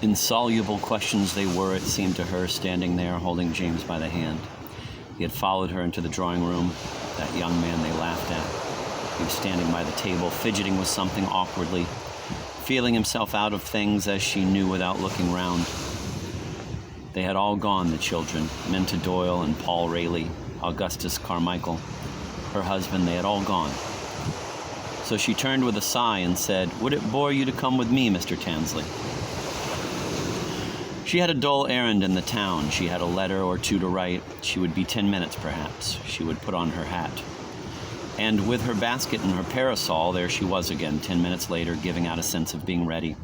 Insoluble questions they were, it seemed to her, standing there, holding James by the hand. He had followed her into the drawing room, that young man they laughed at. He was standing by the table, fidgeting with something awkwardly, feeling himself out of things as she knew without looking round. They had all gone, the children, Minta Doyle and Paul Rayleigh, Augustus Carmichael, her husband, they had all gone. So she turned with a sigh and said, "Would it bore you to come with me, Mr. Tansley?" She had a dull errand in the town. She had a letter or two to write. She would be 10 minutes, perhaps. She would put on her hat. And with her basket and her parasol, there she was again, 10 minutes later, giving out a sense of being ready,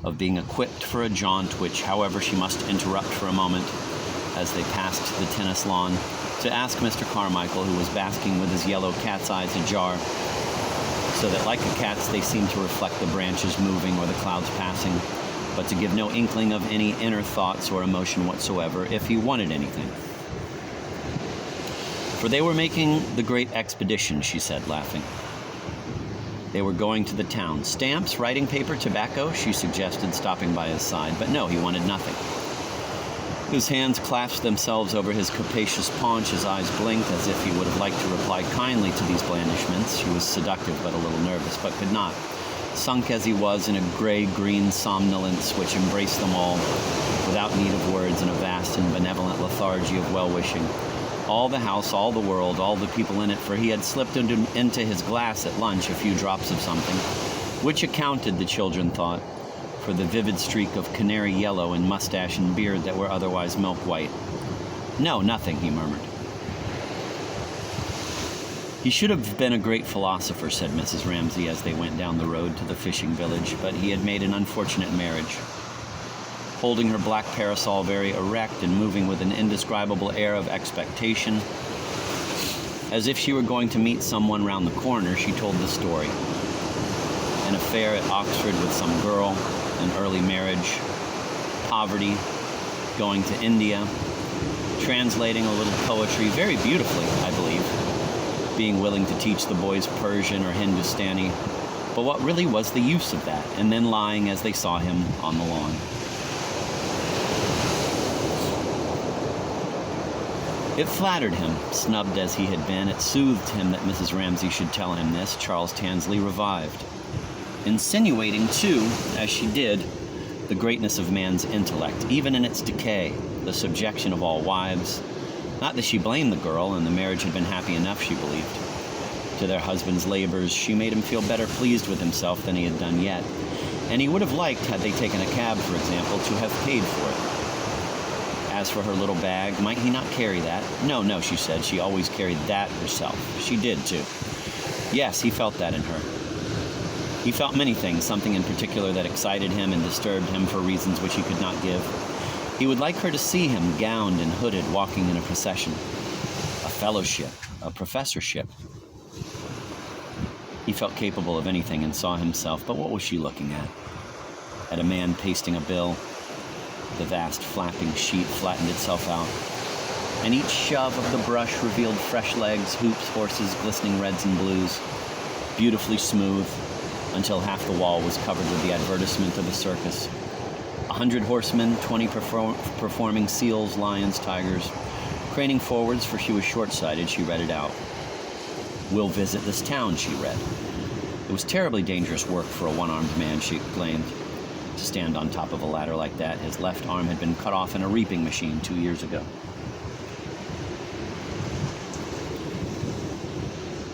of being equipped for a jaunt which, however, she must interrupt for a moment as they passed the tennis lawn to ask Mr. Carmichael, who was basking with his yellow cat's eyes ajar, so that like a cat's they seemed to reflect the branches moving or the clouds passing, but to give no inkling of any inner thoughts or emotion whatsoever if he wanted anything. For they were making the great expedition, she said, laughing. They were going to the town. Stamps, writing paper, tobacco, she suggested, stopping by his side. But no, he wanted nothing. His hands clasped themselves over his capacious paunch, his eyes blinked as if he would have liked to reply kindly to these blandishments. She was seductive but a little nervous, but could not, sunk as he was in a gray-green somnolence which embraced them all, without need of words, in a vast and benevolent lethargy of well-wishing. All the house, all the world, all the people in it, for he had slipped into his glass at lunch a few drops of something, which accounted, the children thought, for the vivid streak of canary yellow in mustache and beard that were otherwise milk-white. "No, nothing," he murmured. "He should have been a great philosopher," said Mrs. Ramsay as they went down the road to the fishing village, but he had made an unfortunate marriage. Holding her black parasol very erect and moving with an indescribable air of expectation, as if she were going to meet someone round the corner, she told the story. An affair at Oxford with some girl, an early marriage, poverty, going to India, translating a little poetry very beautifully, I believe, being willing to teach the boys Persian or Hindustani, but what really was the use of that, and then lying as they saw him on the lawn. It flattered him, snubbed as he had been. It soothed him that Mrs. Ramsay should tell him this. Charles Tansley revived, insinuating, too, as she did, the greatness of man's intellect, even in its decay, the subjection of all wives. Not that she blamed the girl, and the marriage had been happy enough, she believed. To their husband's labors, she made him feel better pleased with himself than he had done yet, and he would have liked, had they taken a cab, for example, to have paid for it. As for her little bag, might he not carry that? No, she said. She always carried that herself. She did, too. Yes, he felt that in her. He felt many things, something in particular that excited him and disturbed him for reasons which he could not give. He would like her to see him, gowned and hooded, walking in a procession. A fellowship, a professorship. He felt capable of anything and saw himself, but what was she looking at? At a man pasting a bill. The vast flapping sheet flattened itself out, and each shove of the brush revealed fresh legs, hoops, horses, glistening reds and blues, beautifully smooth, until half the wall was covered with the advertisement of a circus. 100 horsemen, 20 performing seals, lions, tigers. Craning forwards, for she was short-sighted, she read it out. "We'll visit this town," she read. It was terribly dangerous work for a one-armed man, she exclaimed. To stand on top of a ladder like that. His left arm had been cut off in a reaping machine 2 years ago.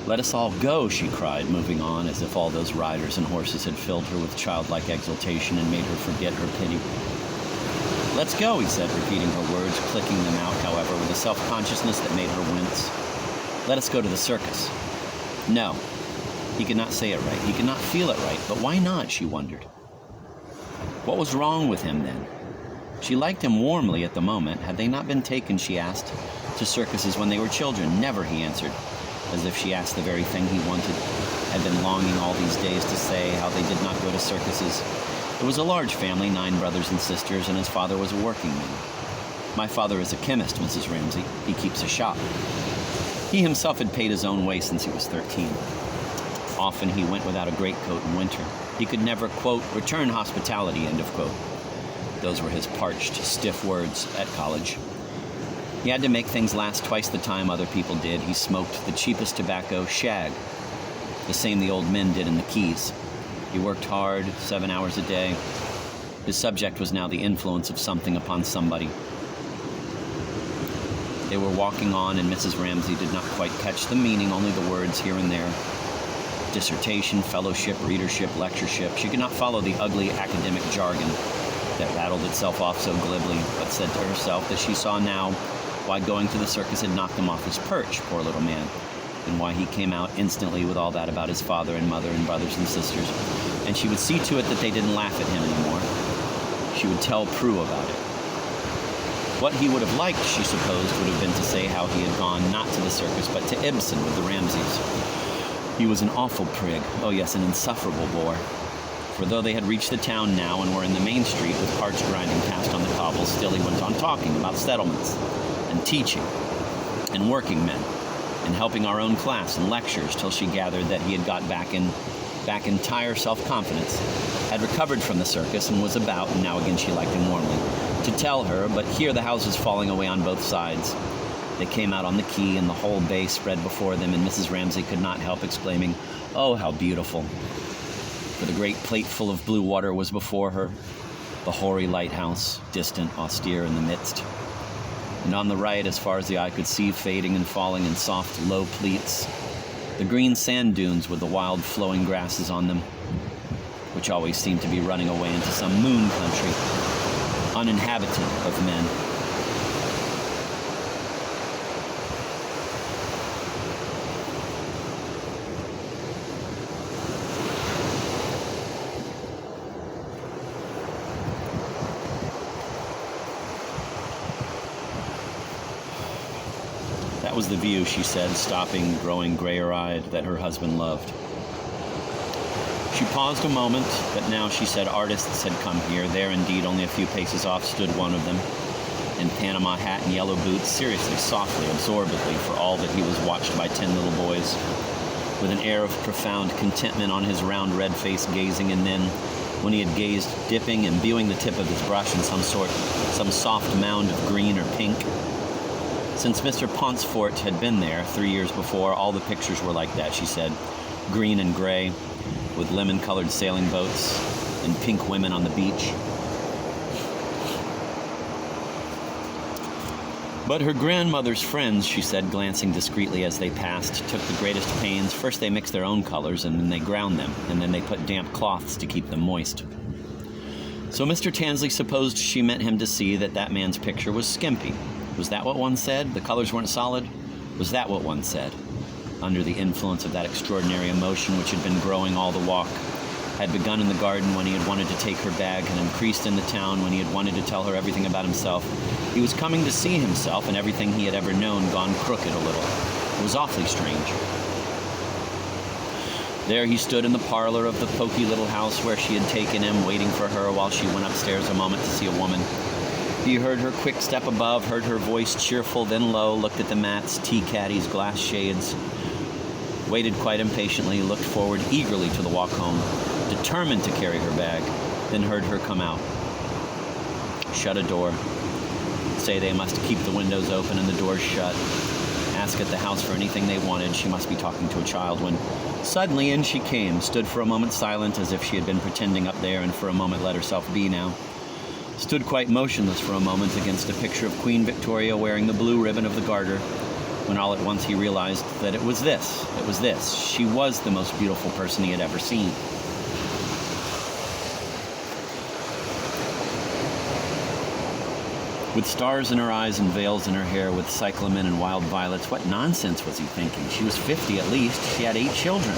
"Let us all go," she cried, moving on as if all those riders and horses had filled her with childlike exultation and made her forget her pity. "Let's go," he said, repeating her words, clicking them out, however, with a self-consciousness that made her wince. "Let us go to the circus." No, he could not say it right. He could not feel it right, but why not, she wondered. What was wrong with him, then? She liked him warmly at the moment. Had they not been taken, she asked, to circuses when they were children? Never, he answered, as if she asked the very thing he wanted, had been longing all these days to say how they did not go to circuses. It was a large family, 9 brothers and sisters, and his father was a working man. "My father is a chemist, Mrs. Ramsay. He keeps a shop." He himself had paid his own way since he was 13. Often he went without a greatcoat in winter. He could never, quote, "return hospitality," end of quote. Those were his parched, stiff words at college. He had to make things last twice the time other people did. He smoked the cheapest tobacco, shag, the same the old men did in the Keys. He worked hard, 7 hours a day. His subject was now the influence of something upon somebody. They were walking on, and Mrs. Ramsay did not quite catch the meaning, only the words here and there. Dissertation, fellowship, readership, lectureship. She could not follow the ugly academic jargon that rattled itself off so glibly, but said to herself that she saw now why going to the circus had knocked him off his perch, poor little man, and why he came out instantly with all that about his father and mother and brothers and sisters. And she would see to it that they didn't laugh at him anymore. She would tell Prue about it. What he would have liked, she supposed, would have been to say how he had gone not to the circus, but to Ibsen with the Ramsays. He was an awful prig. Oh yes, an insufferable bore. For though they had reached the town now and were in the main street with carts grinding past on the cobbles, still he went on talking about settlements and teaching and working men and helping our own class in lectures, till she gathered that he had got back in entire self-confidence, had recovered from the circus and was about, and now again she liked him warmly, to tell her, but here the house was falling away on both sides. They came out on the quay, and the whole bay spread before them, and Mrs. Ramsay could not help exclaiming, "Oh, how beautiful!" For the great plateful of blue water was before her, the hoary lighthouse, distant, austere in the midst. And on the right, as far as the eye could see, fading and falling in soft, low pleats, the green sand dunes with the wild flowing grasses on them, which always seemed to be running away into some moon country, uninhabited of men. That was the view, she said, stopping, growing grayer-eyed, that her husband loved. She paused a moment, but now, she said, artists had come here. There, indeed, only a few paces off, stood one of them, in Panama hat and yellow boots, seriously, softly, absorbedly, for all that he was watched by 10 little boys, with an air of profound contentment on his round red face, gazing, and then, when he had gazed, dipping, imbuing the tip of his brush in some soft mound of green or pink. Since Mr. Pauncefort had been there 3 years before, all the pictures were like that, she said, green and gray, with lemon-colored sailing boats and pink women on the beach. But her grandmother's friends, she said, glancing discreetly as they passed, took the greatest pains. First they mixed their own colors, and then they ground them, and then they put damp cloths to keep them moist. So Mr. Tansley supposed she meant him to see that that man's picture was skimpy. Was that what one said? The colors weren't solid? Was that what one said? Under the influence of that extraordinary emotion which had been growing all the walk, had begun in the garden when he had wanted to take her bag, and increased in the town when he had wanted to tell her everything about himself. He was coming to see himself and everything he had ever known gone crooked a little. It was awfully strange. There he stood in the parlor of the poky little house where she had taken him, waiting for her while she went upstairs a moment to see a woman. He heard her quick step above, heard her voice cheerful, then low, looked at the mats, tea caddies, glass shades, waited quite impatiently, looked forward eagerly to the walk home, determined to carry her bag, then heard her come out, shut a door, say they must keep the windows open and the doors shut, ask at the house for anything they wanted. She must be talking to a child when suddenly in she came, stood for a moment silent as if she had been pretending up there, and for a moment let herself be now. Stood quite motionless for a moment against a picture of Queen Victoria wearing the blue ribbon of the garter, when all at once he realized that it was this. She was the most beautiful person he had ever seen. With stars in her eyes and veils in her hair, with cyclamen and wild violets, what nonsense was he thinking? She was 50 at least. She had 8 children.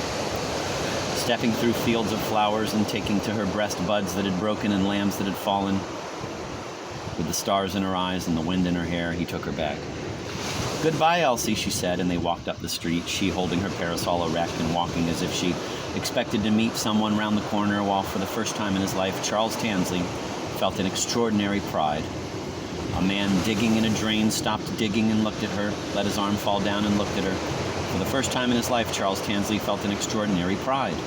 Stepping through fields of flowers and taking to her breast buds that had broken and lambs that had fallen. With the stars in her eyes and the wind in her hair, he took her back. "Goodbye, Elsie," she said, and they walked up the street, she holding her parasol erect and walking as if she expected to meet someone round the corner, while for the first time in his life Charles Tansley felt an extraordinary pride. A man digging in a drain stopped digging and looked at her, let his arm fall down and looked at her. For the first time in his life, Charles Tansley felt an extraordinary pride.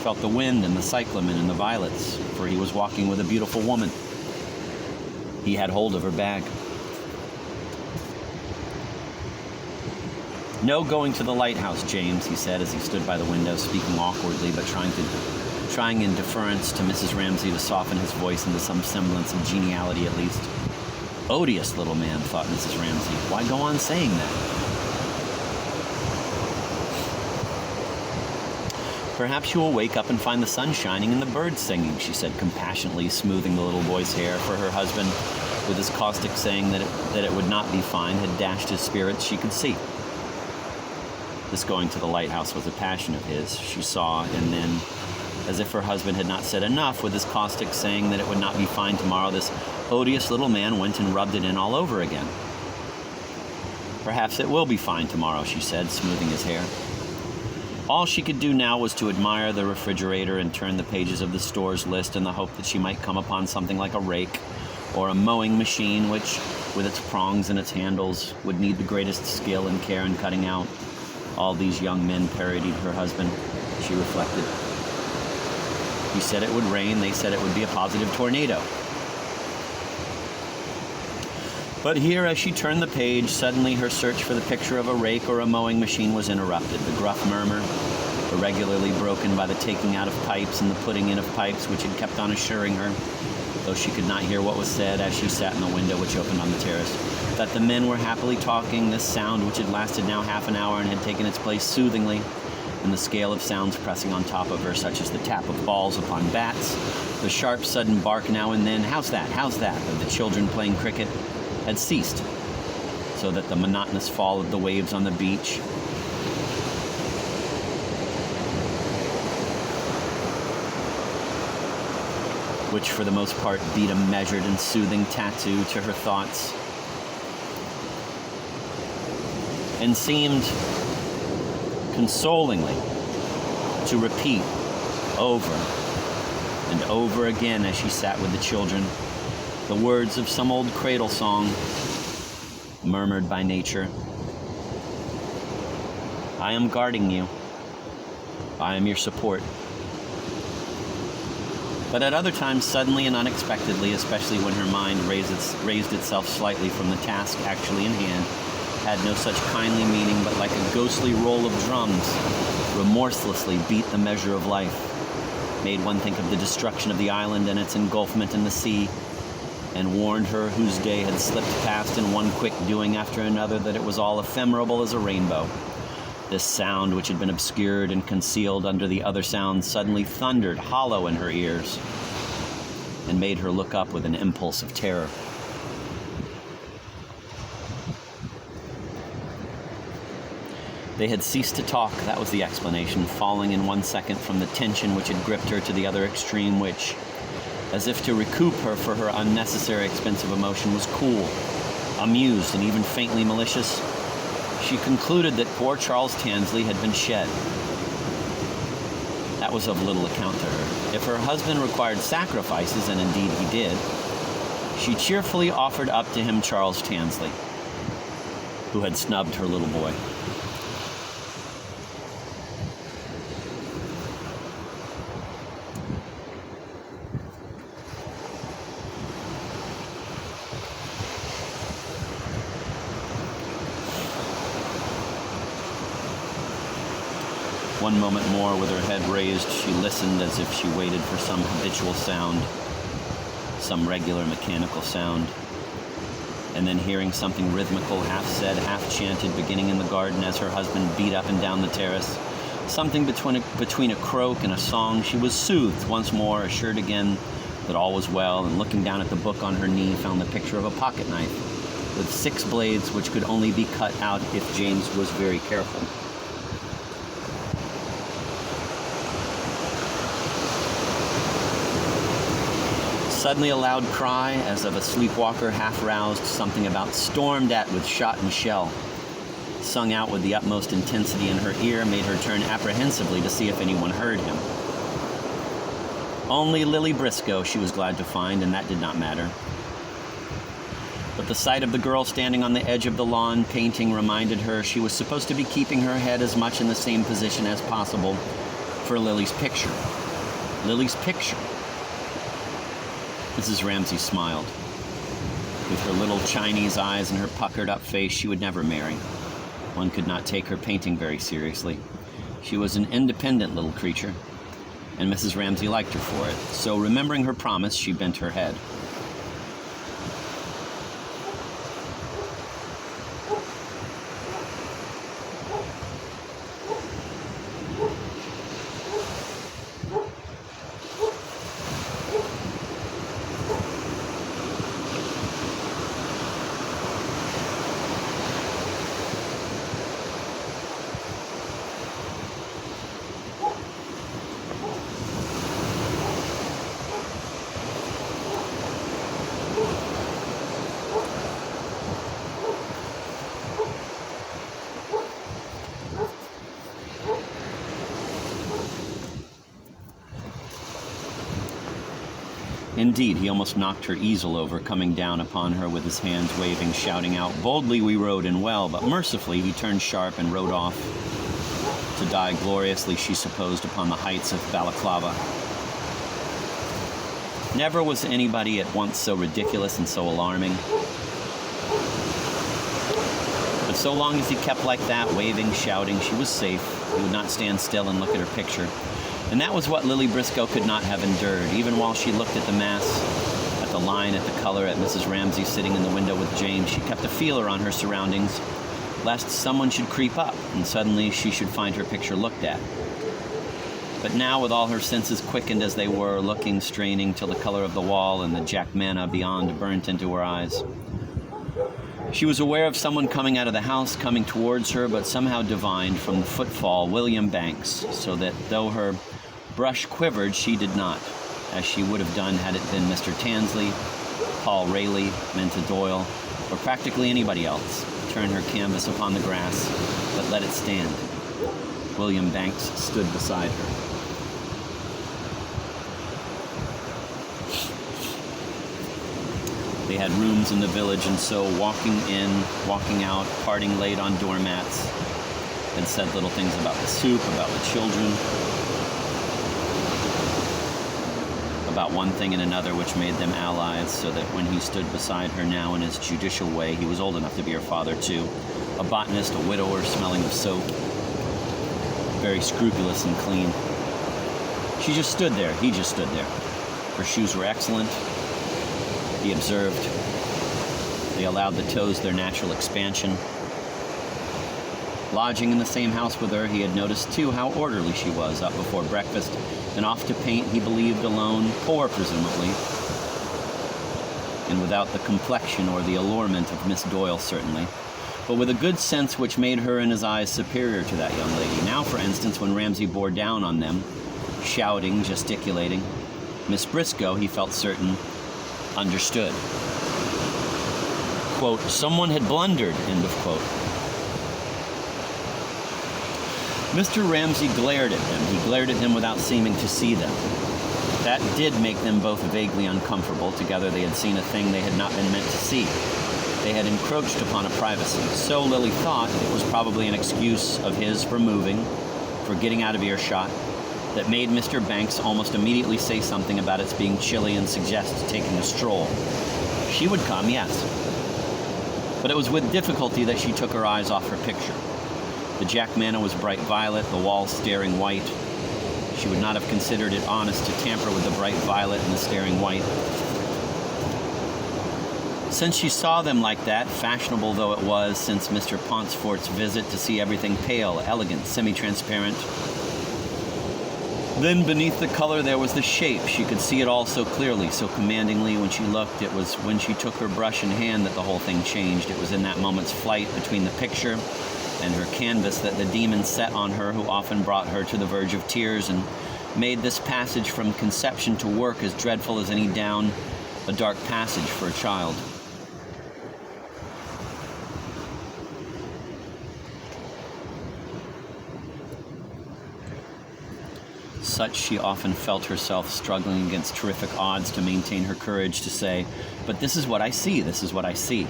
Felt the wind and the cyclamen and the violets, for he was walking with a beautiful woman. He had hold of her bag. "No going to the lighthouse, James," he said as he stood by the window, speaking awkwardly but trying in deference to Mrs. Ramsay to soften his voice into some semblance of geniality at least. Odious little man, thought Mrs. Ramsay. Why go on saying that? "Perhaps you will wake up and find the sun shining and the birds singing," she said compassionately, smoothing the little boy's hair, for her husband, with his caustic saying that it would not be fine, had dashed his spirits, she could see. This going to the lighthouse was a passion of his, she saw, and then, as if her husband had not said enough, with his caustic saying that it would not be fine tomorrow, this odious little man went and rubbed it in all over again. "Perhaps it will be fine tomorrow," she said, smoothing his hair. All she could do now was to admire the refrigerator and turn the pages of the store's list in the hope that she might come upon something like a rake or a mowing machine which, with its prongs and its handles, would need the greatest skill and care in cutting out. All these young men parodied her husband, she reflected. He said it would rain, they said it would be a positive tornado. But here, as she turned the page, suddenly her search for the picture of a rake or a mowing machine was interrupted. The gruff murmur, irregularly broken by the taking out of pipes and the putting in of pipes, which had kept on assuring her, though she could not hear what was said as she sat in the window which opened on the terrace, that the men were happily talking, this sound which had lasted now half an hour and had taken its place soothingly in the scale of sounds pressing on top of her, such as the tap of balls upon bats, the sharp sudden bark now and then, how's that, of the children playing cricket, had ceased, so that the monotonous fall of the waves on the beach, which for the most part beat a measured and soothing tattoo to her thoughts, and seemed consolingly to repeat over and over again as she sat with the children the words of some old cradle song murmured by nature. "I am guarding you. I am your support." But at other times, suddenly and unexpectedly, especially when her mind raised itself slightly from the task actually in hand, had no such kindly meaning, but like a ghostly roll of drums, remorselessly beat the measure of life, made one think of the destruction of the island and its engulfment in the sea, and warned her whose day had slipped past in one quick doing after another that it was all ephemeral as a rainbow. This sound, which had been obscured and concealed under the other sounds, suddenly thundered hollow in her ears and made her look up with an impulse of terror. They had ceased to talk, that was the explanation, falling in 1 second from the tension which had gripped her to the other extreme, which, as if to recoup her for her unnecessary expense of emotion, was cool, amused, and even faintly malicious. She concluded that poor Charles Tansley had been shed. That was of little account to her. If her husband required sacrifices, and indeed he did, she cheerfully offered up to him Charles Tansley, who had snubbed her little boy. One moment more, with her head raised, she listened as if she waited for some habitual sound, some regular mechanical sound. And then hearing something rhythmical, half said, half chanted, beginning in the garden as her husband beat up and down the terrace, something between a croak and a song, she was soothed once more, assured again that all was well, and looking down at the book on her knee, found the picture of a pocket knife with 6 blades which could only be cut out if James was very careful. Suddenly a loud cry, as of a sleepwalker half-roused, something about "stormed at with shot and shell," sung out with the utmost intensity in her ear, made her turn apprehensively to see if anyone heard him. Only Lily Briscoe, she was glad to find, and that did not matter. But the sight of the girl standing on the edge of the lawn, painting, reminded her she was supposed to be keeping her head as much in the same position as possible for Lily's picture. Lily's picture. Mrs. Ramsay smiled. With her little Chinese eyes and her puckered-up face, she would never marry. One could not take her painting very seriously. She was an independent little creature, and Mrs. Ramsay liked her for it. So, remembering her promise, she bent her head. Indeed, he almost knocked her easel over, coming down upon her with his hands waving, shouting out, "Boldly we rode and well," but mercifully he turned sharp and rode off to die gloriously, she supposed, upon the heights of Balaclava. Never was anybody at once so ridiculous and so alarming. But so long as he kept like that, waving, shouting, she was safe. He would not stand still and look at her picture. And that was what Lily Briscoe could not have endured, even while she looked at the mass, at the line, at the color, at Mrs. Ramsay sitting in the window with James. She kept a feeler on her surroundings, lest someone should creep up, and suddenly she should find her picture looked at. But now, with all her senses quickened as they were, looking, straining, till the color of the wall and the jackmanna beyond burnt into her eyes, she was aware of someone coming out of the house, coming towards her, but somehow divined from the footfall William Banks, so that though her brush quivered, she did not, as she would have done had it been Mr. Tansley, Paul Rayleigh, Minta Doyle, or practically anybody else, turn her canvas upon the grass, but let it stand. William Banks stood beside her. They had rooms in the village, and so walking in, walking out, parting late on doormats, and said little things about the soup, about the children, about one thing and another which made them allies, so that when he stood beside her now in his judicial way, he was old enough to be her father too, a botanist, a widower, smelling of soap, very scrupulous and clean. She just stood there, he just stood there. Her shoes were excellent, he observed. They allowed the toes their natural expansion. Lodging in the same house with her, he had noticed, too, how orderly she was, up before breakfast, and off to paint, he believed, alone, poor, presumably, and without the complexion or the allurement of Miss Doyle, certainly, but with a good sense which made her in his eyes superior to that young lady. Now, for instance, when Ramsay bore down on them, shouting, gesticulating, Miss Briscoe, he felt certain, understood. Quote, someone had blundered, end of quote. Mr. Ramsay glared at them. He glared at them without seeming to see them. That did make them both vaguely uncomfortable. Together they had seen a thing they had not been meant to see. They had encroached upon a privacy. So Lily thought it was probably an excuse of his for moving, for getting out of earshot, that made Mr. Banks almost immediately say something about its being chilly and suggest taking a stroll. She would come, yes. But it was with difficulty that she took her eyes off her picture. The jackmanna was bright violet, the walls staring white. She would not have considered it honest to tamper with the bright violet and the staring white. Since she saw them like that, fashionable though it was since Mr. Paunceford's visit to see everything pale, elegant, semi-transparent, then beneath the color there was the shape. She could see it all so clearly, so commandingly. When she looked, it was when she took her brush in hand that the whole thing changed. It was in that moment's flight between the picture and her canvas that the demon set on her, who often brought her to the verge of tears and made this passage from conception to work as dreadful as any down a dark passage for a child. Such she often felt herself, struggling against terrific odds to maintain her courage to say, but this is what I see, this is what I see.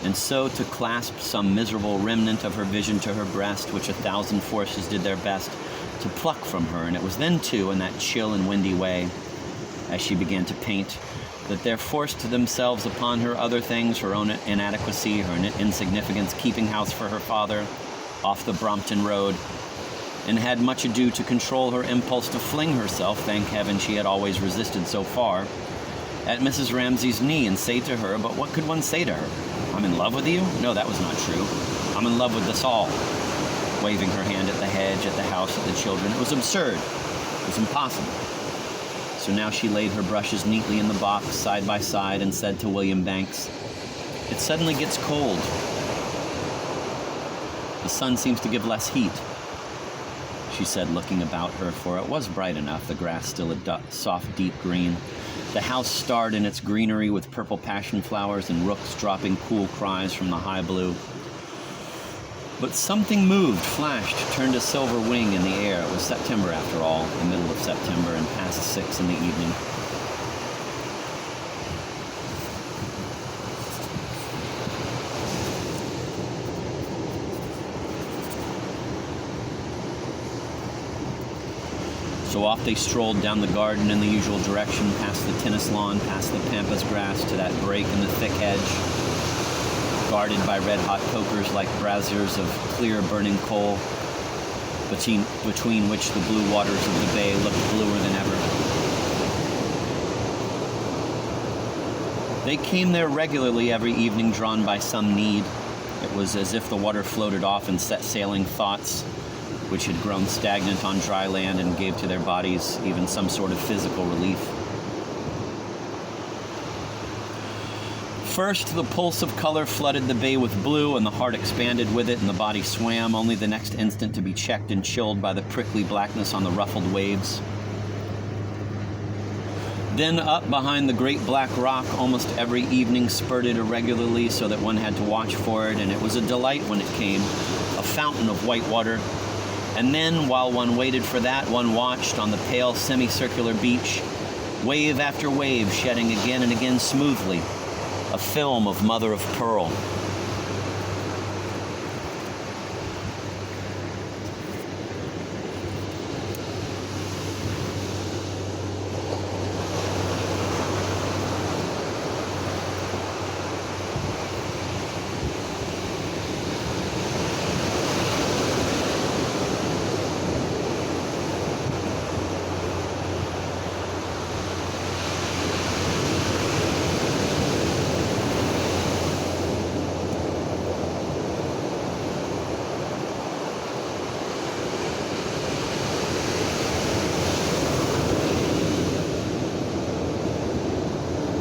And so to clasp some miserable remnant of her vision to her breast, which 1,000 forces did their best to pluck from her. And it was then, too, in that chill and windy way, as she began to paint, that there forced themselves upon her other things, her own inadequacy, her insignificance, keeping house for her father off the Brompton Road, and had much ado to control her impulse to fling herself, thank heaven she had always resisted so far, at Mrs. Ramsay's knee and say to her, but what could one say to her? I'm in love with you? No, that was not true. I'm in love with us all. Waving her hand at the hedge, at the house, at the children. It was absurd. It was impossible. So now she laid her brushes neatly in the box, side by side, and said to William Banks, it suddenly gets cold. The sun seems to give less heat, she said, looking about her, for it was bright enough, the grass still a soft, deep green. The house starred in its greenery with purple passion flowers and rooks dropping cool cries from the high blue. But something moved, flashed, turned a silver wing in the air. It was September, after all, the middle of September, and past 6 in the evening. So off they strolled down the garden in the usual direction, past the tennis lawn, past the pampas grass, to that break in the thick hedge, guarded by red-hot pokers like braziers of clear burning coal, between which the blue waters of the bay looked bluer than ever. They came there regularly every evening, drawn by some need. It was as if the water floated off and set sailing thoughts, which had grown stagnant on dry land, and gave to their bodies even some sort of physical relief. First, the pulse of color flooded the bay with blue, and the heart expanded with it, and the body swam, only the next instant to be checked and chilled by the prickly blackness on the ruffled waves. Then up behind the great black rock, almost every evening spurted irregularly so that one had to watch for it, and it was a delight when it came, a fountain of white water. And then, while one waited for that, one watched on the pale semicircular beach, wave after wave shedding again and again smoothly, a film of mother of pearl.